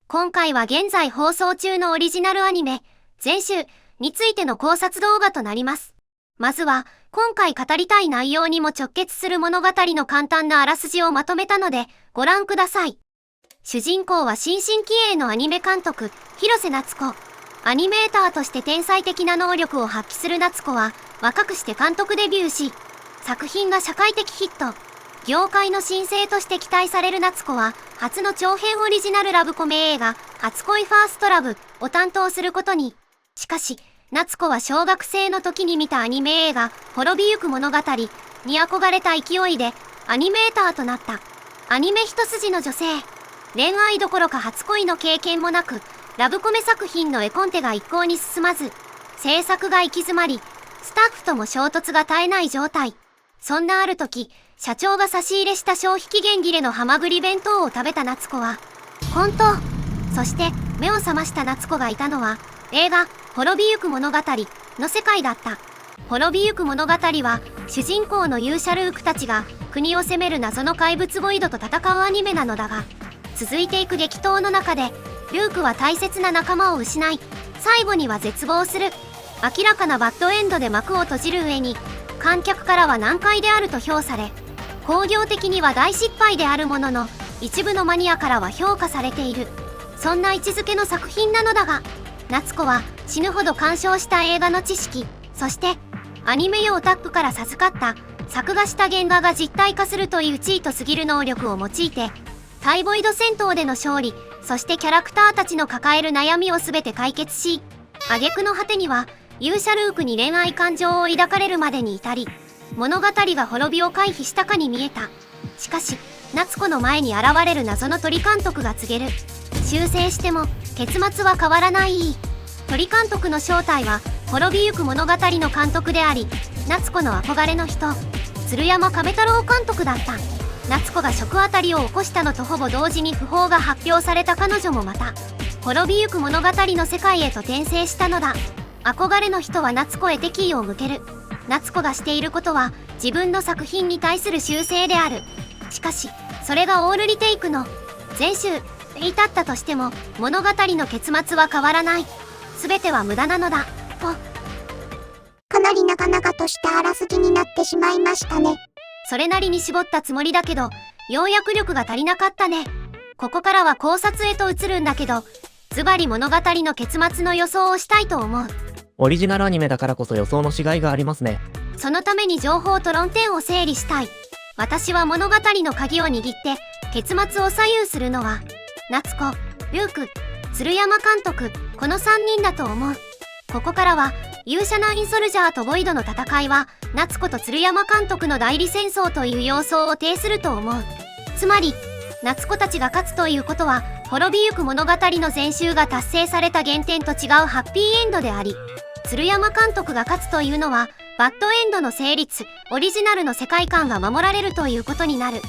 今回は現在放送中のオリジナルアニメ、全集についての考察動画となります。まずは、今回語りたい内容にも直結する物語の簡単なあらすじをまとめたので、ご覧ください。主人公は新進気鋭のアニメ監督、広瀬夏子。アニメーターとして天才的な能力を発揮する夏子は、若くして監督デビューし、作品が社会的ヒット。業界の新星として期待される夏子は、初の長編オリジナルラブコメ映画、初恋ファーストラブを担当することに。しかし、夏子は小学生の時に見たアニメ映画、滅びゆく物語に憧れた勢いで、アニメーターとなった。アニメ一筋の女性。恋愛どころか初恋の経験もなく、ラブコメ作品の絵コンテが一向に進まず、制作が行き詰まり、スタッフとも衝突が絶えない状態。そんなある時、社長が差し入れした消費期限切れのハマグリ弁当を食べた夏子は、本当。そして目を覚ました夏子がいたのは、映画、滅びゆく物語の世界だった。滅びゆく物語は、主人公の勇者ルークたちが国を攻める謎の怪物ボイドと戦うアニメなのだが、続いていく激闘の中で、ルークは大切な仲間を失い、最後には絶望する。明らかなバッドエンドで幕を閉じる上に、観客からは難解であると評され、興行的には大失敗であるものの、一部のマニアからは評価されている。そんな位置づけの作品なのだが、夏子は死ぬほど鑑賞した映画の知識、そしてアニメ用オタックから授かった作画した原画が実体化するという地位と過ぎる能力を用いて、タイボイド戦闘での勝利、そしてキャラクターたちの抱える悩みを全て解決し、挙句の果てには勇者ルークに恋愛感情を抱かれるまでに至り、物語が滅びを回避したかに見えた。しかし、夏子の前に現れる謎の鳥監督が告げる。修正しても結末は変わらない。鳥監督の正体は滅びゆく物語の監督であり、夏子の憧れの人、鶴山亀太郎監督だった。夏子が食あたりを起こしたのとほぼ同時に訃報が発表された彼女もまた、滅びゆく物語の世界へと転生したのだ。憧れの人は夏子へ敵意を向ける。夏子がしていることは自分の作品に対する修正である。しかし、それがオールリテイクの全集に至ったとしても物語の結末は変わらない。全ては無駄なのだ、と。かなり長々としたあらすじになってしまいましたね。それなりに絞ったつもりだけど、要約力が足りなかったね。ここからは考察へと移るんだけど、ズバリ物語の結末の予想をしたいと思う。オリジナルアニメだからこそ予想のしがいがありますね。そのために情報と論点を整理したい。私は物語の鍵を握って結末を左右するのは夏子、ルーク、鶴山監督、この3人だと思う。ここからは勇者ナインソルジャーとボイドの戦いは夏子と鶴山監督の代理戦争という様相を呈すると思う。つまり夏子たちが勝つということは滅びゆく物語の全集が達成された原点と違うハッピーエンドであり、鶴山監督が勝つというのはバッドエンドの成立、オリジナルの世界観が守られるということになる。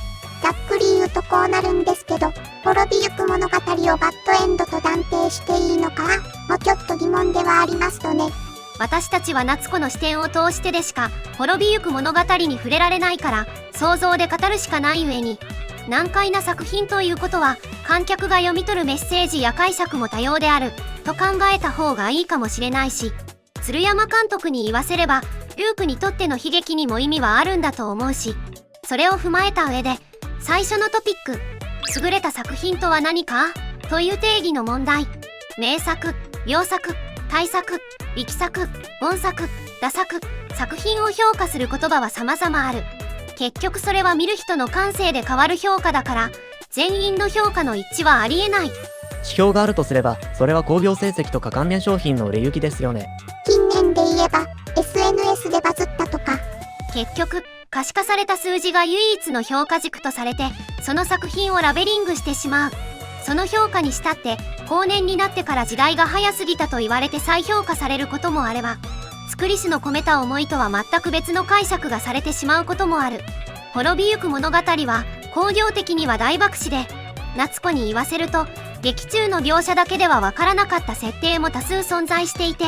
ざっくり言うとこうなるんですけど、滅びゆく物語をバッドエンドと断定していいのかもちょっと疑問ではありますとね。私たちは夏子の視点を通してでしか滅びゆく物語に触れられないから、想像で語るしかない上に、難解な作品ということは観客が読み取るメッセージや解釈も多様であると考えた方がいいかもしれないし、鶴山監督に言わせればルークにとっての悲劇にも意味はあるんだと思うし、それを踏まえた上で最初のトピック、優れた作品とは何かという定義の問題。名作、良作、大作、力作、本作、打作、作品を評価する言葉は様々ある。結局それは見る人の感性で変わる評価だから、全員の評価の一致はありえない。指標があるとすれば、それは興行成績とか関連商品の売れ行きですよね。近年で言えば SNS でバズったとか。結局可視化された数字が唯一の評価軸とされて、その作品をラベリングしてしまう。その評価にしたって後年になってから時代が早すぎたと言われて再評価されることもあれば、作り手の込めた思いとは全く別の解釈がされてしまうこともある。滅びゆく物語は興行的には大爆死で、夏子に言わせると劇中の描写だけではわからなかった設定も多数存在していて、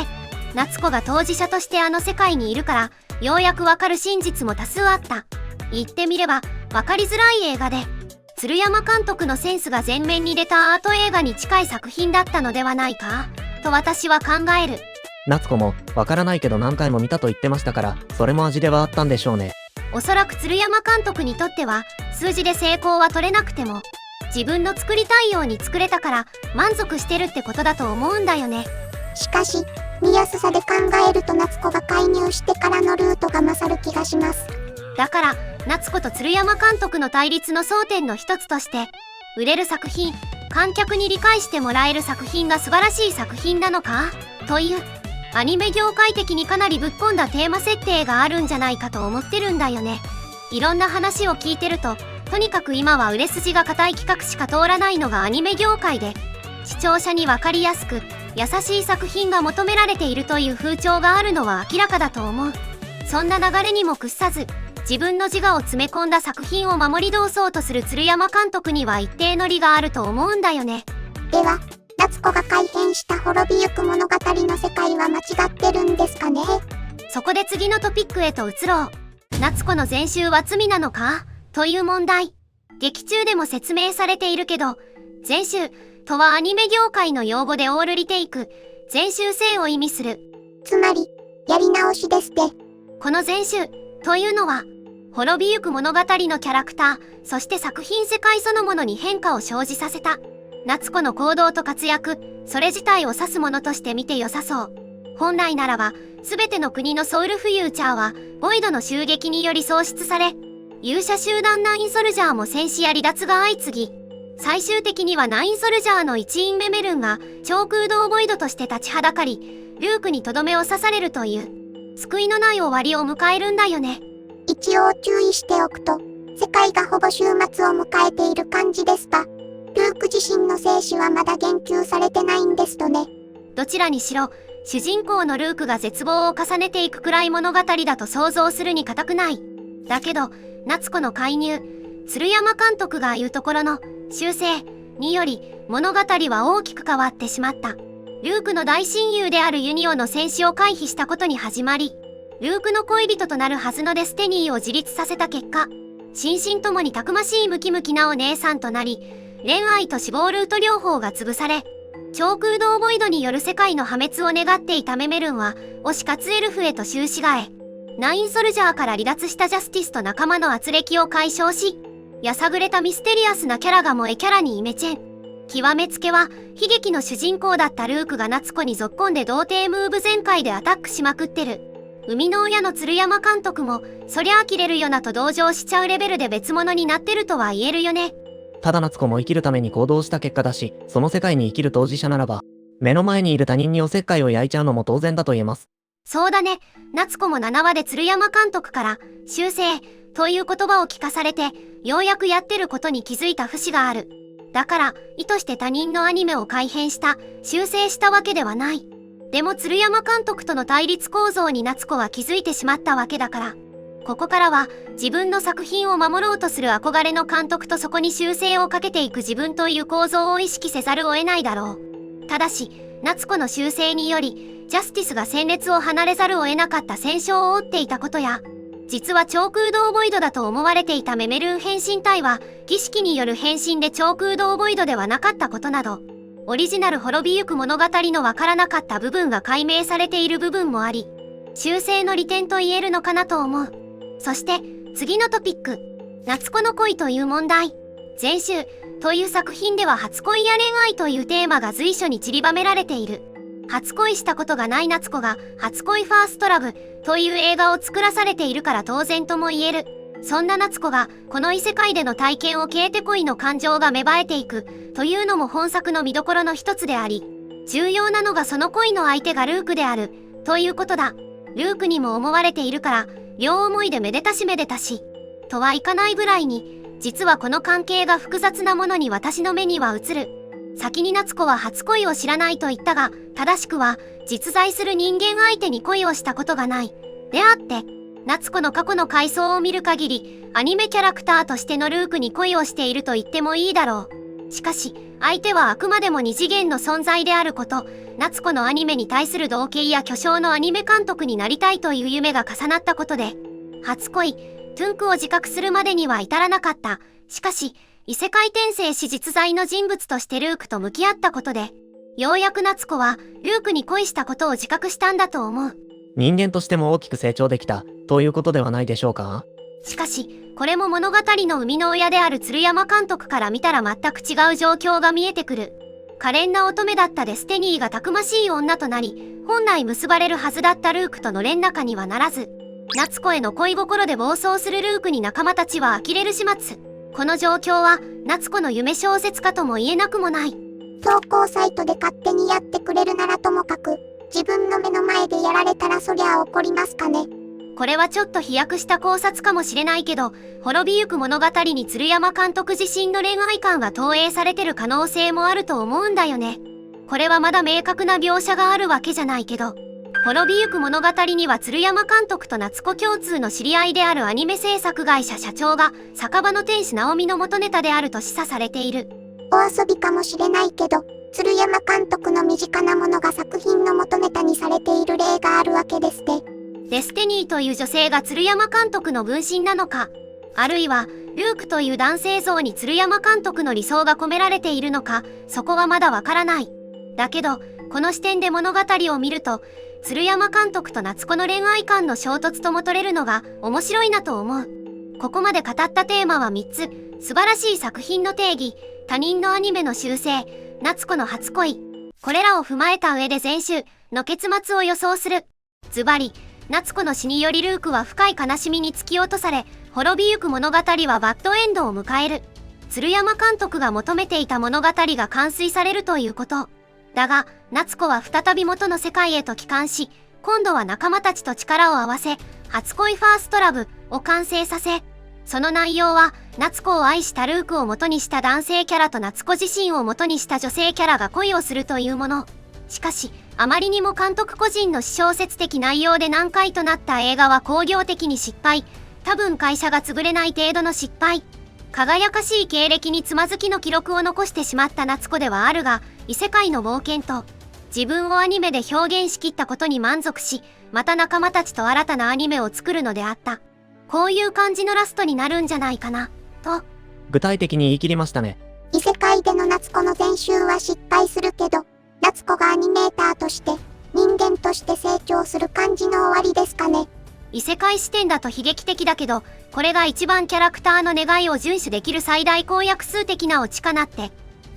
夏子が当事者としてあの世界にいるからようやくわかる真実も多数あった。言ってみればわかりづらい映画で、鶴山監督のセンスが前面に出たアート映画に近い作品だったのではないかと私は考える。夏子も、わからないけど何回も見たと言ってましたから、それも味ではあったんでしょうね。おそらく鶴山監督にとっては、数字で成功は取れなくても、自分の作りたいように作れたから満足してるってことだと思うんだよね。しかし、見やすさで考えると夏子が介入してからのルートが勝る気がします。だから、夏子と鶴山監督の対立の争点の一つとして、売れる作品、観客に理解してもらえる作品が素晴らしい作品なのかという、アニメ業界的にかなりぶっ込んだテーマ設定があるんじゃないかと思ってるんだよね。いろんな話を聞いてると、とにかく今は売れ筋が固い企画しか通らないのがアニメ業界で、視聴者に分かりやすく優しい作品が求められているという風潮があるのは明らかだと思う。そんな流れにも屈さず、自分の自我を詰め込んだ作品を守り通そうとする鶴山監督には一定の理があると思うんだよね。では、夏子が改編した滅びゆく物語の世界は間違ってるんですかね。そこで次のトピックへと移ろう。夏子の全集は罪なのかという問題。劇中でも説明されているけど、全集とはアニメ業界の用語でオールリテイク、全集成を意味する。つまり、やり直しですって。この全集というのは、滅びゆく物語のキャラクター、そして作品世界そのものに変化を生じさせた。夏子の行動と活躍、それ自体を指すものとして見て良さそう。本来ならば、すべての国のソウルフユーチャーは、ボイドの襲撃により喪失され、勇者集団ナインソルジャーも戦死や離脱が相次ぎ、最終的にはナインソルジャーの一員メメルンが、超空洞ボイドとして立ちはだかり、ルークにとどめを刺されるという、救いのない終わりを迎えるんだよね。一応注意しておくと、世界がほぼ終末を迎えている感じですが、ルーク自身の生死はまだ言及されてないんですとね。どちらにしろ、主人公のルークが絶望を重ねていくくらい物語だと想像するに難くない。だけど、夏子の介入、鶴山監督が言うところの修正により物語は大きく変わってしまった。ルークの大親友であるユニオの戦死を回避したことに始まり、ルークの恋人となるはずのデスティニーを自立させた結果、心身ともにたくましいムキムキなお姉さんとなり、恋愛と死亡ルート療法が潰され、超空洞ボイドによる世界の破滅を願っていたメメルンは、推し活エルフへと終止替え、ナインソルジャーから離脱したジャスティスと仲間の圧力を解消し、やさぐれたミステリアスなキャラが萌えキャラにイメチェン。極めつけは、悲劇の主人公だったルークが夏子にぞっこんで童貞ムーブ全開でアタックしまくってる。生みの親の鶴山監督も、そりゃ呆れるよなと同情しちゃうレベルで別物になってるとは言えるよね。ただ夏子も生きるために行動した結果だし、その世界に生きる当事者ならば、目の前にいる他人におせっかいを焼いちゃうのも当然だと言えます。そうだね。夏子も7話で鶴山監督から、修正、という言葉を聞かされて、ようやくやってることに気づいた節がある。だから、意図して他人のアニメを改編した、修正したわけではない。でも鶴山監督との対立構造に夏子は気づいてしまったわけだから。ここからは、自分の作品を守ろうとする憧れの監督とそこに修正をかけていく自分という構造を意識せざるを得ないだろう。ただし、夏子の修正により、ジャスティスが戦列を離れざるを得なかった戦勝を負っていたことや、実は超空洞ボイドだと思われていたメメルン変身体は、儀式による変身で超空洞ボイドではなかったことなど、オリジナル滅びゆく物語のわからなかった部分が解明されている部分もあり、修正の利点と言えるのかなと思う。そして、次のトピック。夏子の恋という問題。全集という作品では初恋や恋愛というテーマが随所に散りばめられている。初恋したことがない夏子が初恋ファーストラブという映画を作らされているから当然とも言える。そんな夏子がこの異世界での体験を経て恋の感情が芽生えていくというのも本作の見どころの一つであり、重要なのがその恋の相手がルークであるということだ。ルークにも思われているから両思いでめでたしめでたしとはいかないぐらいに、実はこの関係が複雑なものに私の目には映る。先に夏子は初恋を知らないと言ったが、正しくは実在する人間相手に恋をしたことがないであって、夏子の過去の回想を見る限りアニメキャラクターとしてのルークに恋をしていると言ってもいいだろう。しかし相手はあくまでも二次元の存在であること、夏子のアニメに対する同型や巨匠のアニメ監督になりたいという夢が重なったことで、初恋トゥンクを自覚するまでには至らなかった。しかし、異世界転生し実在の人物としてルークと向き合ったことで、ようやく夏子はルークに恋したことを自覚したんだと思う。人間としても大きく成長できた、ということではないでしょうか。しかし、これも物語の生みの親である鶴山監督から見たら全く違う状況が見えてくる。可憐な乙女だったデスティニーがたくましい女となり、本来結ばれるはずだったルークとの連仲にはならず、夏子への恋心で暴走するルークに仲間たちは呆れる始末。この状況は夏子の夢小説家とも言えなくもない。投稿サイトで勝手にやってくれるならともかく、自分の目の前でやられたらそりゃ怒りますかね。これはちょっと飛躍した考察かもしれないけど、滅びゆく物語に鶴山監督自身の恋愛観が投影されてる可能性もあると思うんだよね。これはまだ明確な描写があるわけじゃないけど、滅びゆく物語には鶴山監督と夏子共通の知り合いであるアニメ制作会社社長が酒場の天使直美の元ネタであると示唆されている。お遊びかもしれないけど、鶴山監督の身近なものが作品の元ネタにされている例があるわけですね。デスティニーという女性が鶴山監督の分身なのか、あるいはルークという男性像に鶴山監督の理想が込められているのか、そこはまだわからない。だけど、この視点で物語を見ると、鶴山監督と夏子の恋愛観の衝突とも取れるのが面白いなと思う。ここまで語ったテーマは3つ。素晴らしい作品の定義、他人のアニメの修正、夏子の初恋。これらを踏まえた上で前週の結末を予想する。ズバリ、夏子の死によりルークは深い悲しみに突き落とされ、滅びゆく物語はバッドエンドを迎える。鶴山監督が求めていた物語が完遂されるということ。だが、夏子は再び元の世界へと帰還し、今度は仲間たちと力を合わせ、初恋ファーストラブを完成させ、その内容は、夏子を愛したルークを元にした男性キャラと夏子自身を元にした女性キャラが恋をするというもの。しかし、あまりにも監督個人の私小説的内容で難解となった映画は興行的に失敗。多分会社が潰れない程度の失敗。輝かしい経歴につまずきの記録を残してしまった夏子ではあるが、異世界の冒険と自分をアニメで表現しきったことに満足し、また仲間たちと新たなアニメを作るのであった。こういう感じのラストになるんじゃないかな、と。具体的に言い切りましたね。異世界での夏子の前集は失敗するけど、夏子がアニメーターとして、人間として成長する感じの終わりですかね。異世界視点だと悲劇的だけど、これが一番キャラクターの願いを遵守できる最大公約数的なオチかなって。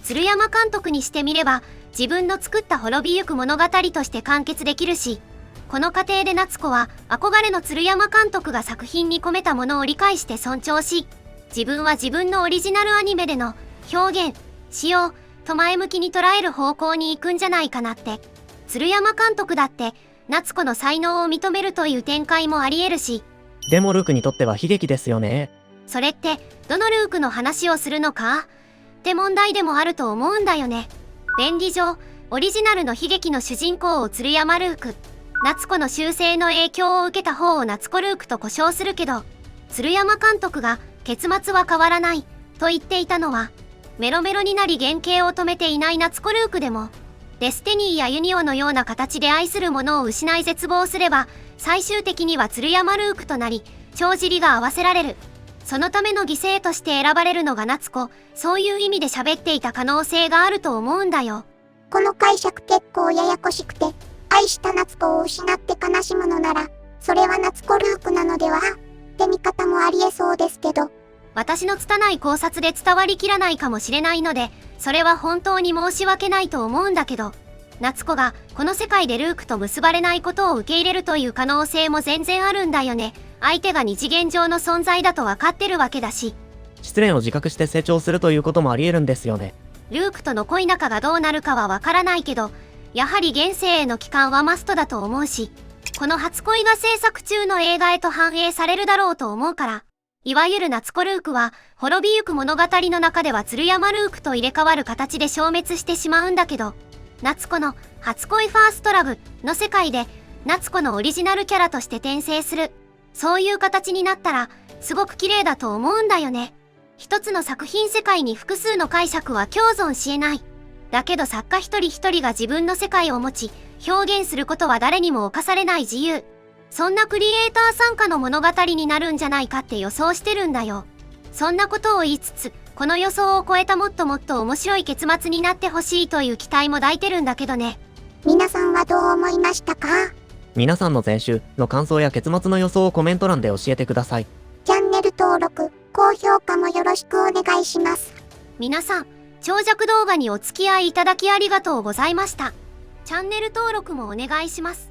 鶴山監督にしてみれば、自分の作った滅びゆく物語として完結できるし、この過程で夏子は憧れの鶴山監督が作品に込めたものを理解して尊重し、自分は自分のオリジナルアニメでの表現、使用と前向きに捉える方向に行くんじゃないかなって。鶴山監督だって夏子の才能を認めるという展開もあり得るし。でもルークにとっては悲劇ですよね。それってどのルークの話をするのかって問題でもあると思うんだよね。便宜上オリジナルの悲劇の主人公を鶴山ルーク、夏子の修正の影響を受けた方を夏子ルークと呼称するけど、鶴山監督が結末は変わらないと言っていたのは、メロメロになり原型を止めていない夏子ルークでも、デスティニーやユニオのような形で愛するものを失い絶望すれば、最終的には鶴山ルークとなり、帳尻が合わせられる。そのための犠牲として選ばれるのが夏子、そういう意味で喋っていた可能性があると思うんだよ。この解釈結構ややこしくて、愛した夏子を失って悲しむのなら、それは夏子ルークなのではって見方もありえそうですけど。私の拙い考察で伝わりきらないかもしれないので、それは本当に申し訳ないと思うんだけど、夏子がこの世界でルークと結ばれないことを受け入れるという可能性も全然あるんだよね。相手が二次元上の存在だと分かってるわけだし。失恋を自覚して成長するということもあり得るんですよね。ルークとの恋仲がどうなるかは分からないけど、やはり現世への帰還はマストだと思うし、この初恋が制作中の映画へと反映されるだろうと思うから、いわゆる夏子ルークは滅びゆく物語の中では鶴山ルークと入れ替わる形で消滅してしまうんだけど、夏子の初恋ファーストラブの世界で夏子のオリジナルキャラとして転生する、そういう形になったらすごく綺麗だと思うんだよね。一つの作品世界に複数の解釈は共存し得ない。だけど作家一人一人が自分の世界を持ち表現することは誰にも侵されない自由。そんなクリエイター参加の物語になるんじゃないかって予想してるんだよ。そんなことを言いつつ、この予想を超えたもっともっと面白い結末になってほしいという期待も抱いてるんだけどね。皆さんはどう思いましたか？皆さんの前週の感想や結末の予想をコメント欄で教えてください。チャンネル登録、高評価もよろしくお願いします。皆さん、長尺動画にお付き合いいただきありがとうございました。チャンネル登録もお願いします。